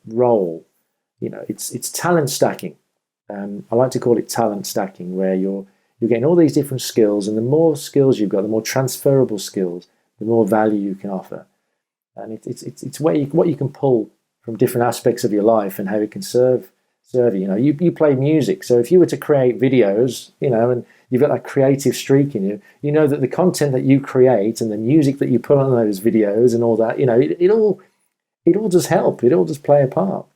role, you know, it's talent stacking. I like to call it talent stacking, where you're getting all these different skills, and the more skills you've got, the more transferable skills, the more value you can offer. And it's what you can pull from different aspects of your life and how it can serve you. You know, you play music, so if you were to create videos, you know, and you've got that creative streak in you, you know that the content that you create and the music that you put on those videos and all that, you know, it all does help. It all does play a part.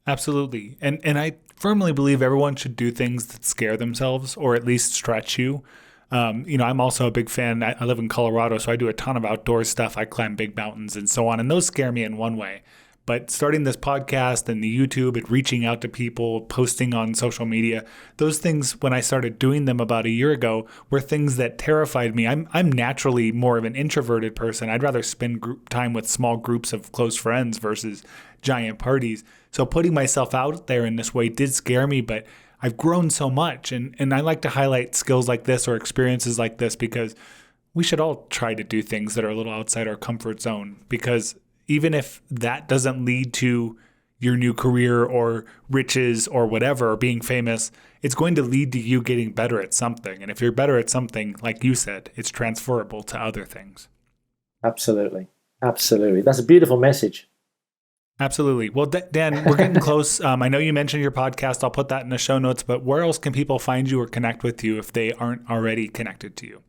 Absolutely. And I firmly believe everyone should do things that scare themselves or at least stretch you. You know, I'm also a big fan. I live in Colorado, so I do a ton of outdoor stuff. I climb big mountains and so on, and those scare me in one way. But starting this podcast and the YouTube and reaching out to people, posting on social media, those things, when I started doing them about a year ago, were things that terrified me. I'm naturally more of an introverted person. I'd rather spend time with small groups of close friends versus giant parties. So putting myself out there in this way did scare me, but I've grown so much. And I like to highlight skills like this or experiences like this because we should all try to do things that are a little outside our comfort zone, because even if that doesn't lead to your new career or riches or whatever, or being famous, it's going to lead to you getting better at something. And if you're better at something, like you said, it's transferable to other things. Absolutely. Absolutely. That's a beautiful message. Absolutely. Well, Dan, we're getting close. I know you mentioned your podcast. I'll put that in the show notes, but where else can people find you or connect with you if they aren't already connected to you?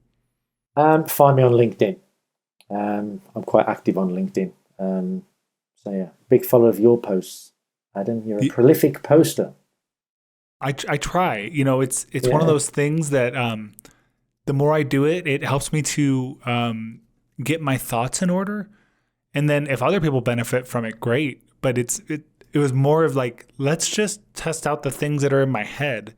Find me on LinkedIn. I'm quite active on LinkedIn. So yeah, big follower of your posts, Adam. You're a prolific poster. I try. You know, it's one of those things that the more I do it, it helps me to get my thoughts in order. And then if other people benefit from it, great. But it was more of like, let's just test out the things that are in my head,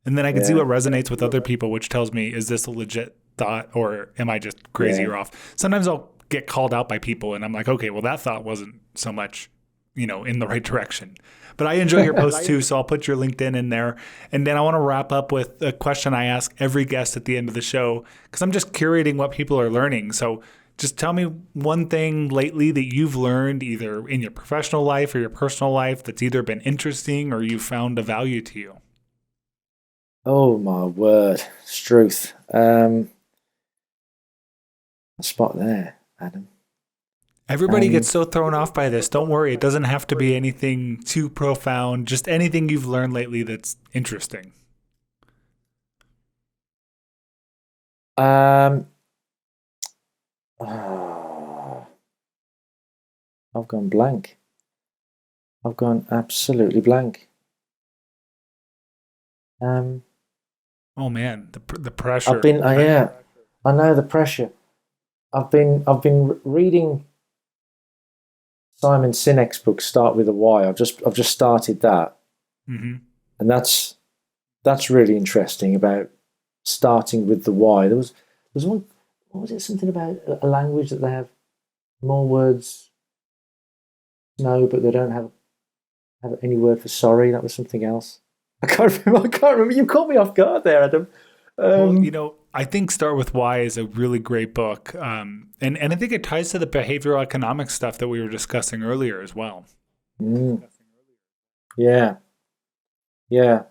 and then I can see what resonates with other people, which tells me, is this a legit thought or am I just crazy or off? Sometimes I'll get called out by people and I'm like, okay, well, that thought wasn't so much, you know, in the right direction. But I enjoy your posts too, so I'll put your LinkedIn in there. And then I want to wrap up with a question I ask every guest at the end of the show, because I'm just curating what people are learning. So just tell me one thing lately that you've learned either in your professional life or your personal life that's either been interesting or you found a value to you. Oh my word, Struth. Spot there, Adam. Everybody gets so thrown off by this. Don't worry. It doesn't have to be anything too profound. Just anything you've learned lately that's interesting. Um, ah, I've gone blank. I've gone absolutely blank. Oh man, the pressure. I've been, yeah, I know the pressure. I've been reading Simon Sinek's book, Start with a Why. I've just started that, Mm-hmm. and that's really interesting about starting with the why. There was one. What was it? Something about a language that they have more words, no, but they don't have any word for sorry. That was something else. I can't remember. I can't remember. You caught me off guard there, Adam. Well, I think Start With Why is a really great book. And I think it ties to the behavioral economics stuff that we were discussing earlier as well. Yeah, yeah,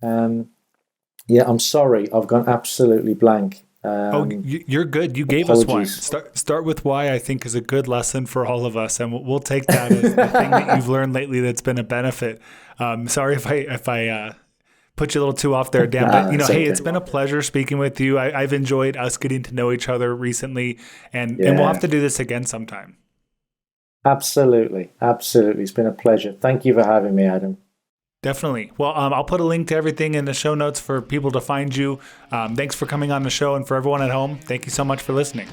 yeah. I'm sorry. I've gone absolutely blank. You're good. You gave us one. Start With Why, I think, is a good lesson for all of us. And we'll take that as the thing that you've learned lately that's been a benefit. Sorry if I put you a little too off there, Dan. But, hey, okay. It's been a pleasure speaking with you. I've enjoyed us getting to know each other recently. And Yeah. we'll have to do this again sometime. Absolutely, absolutely. It's been a pleasure. Thank you for having me, Adam. Definitely. Well, I'll put a link to everything in the show notes for people to find you. Thanks for coming on the show, and for everyone at home, thank you so much for listening.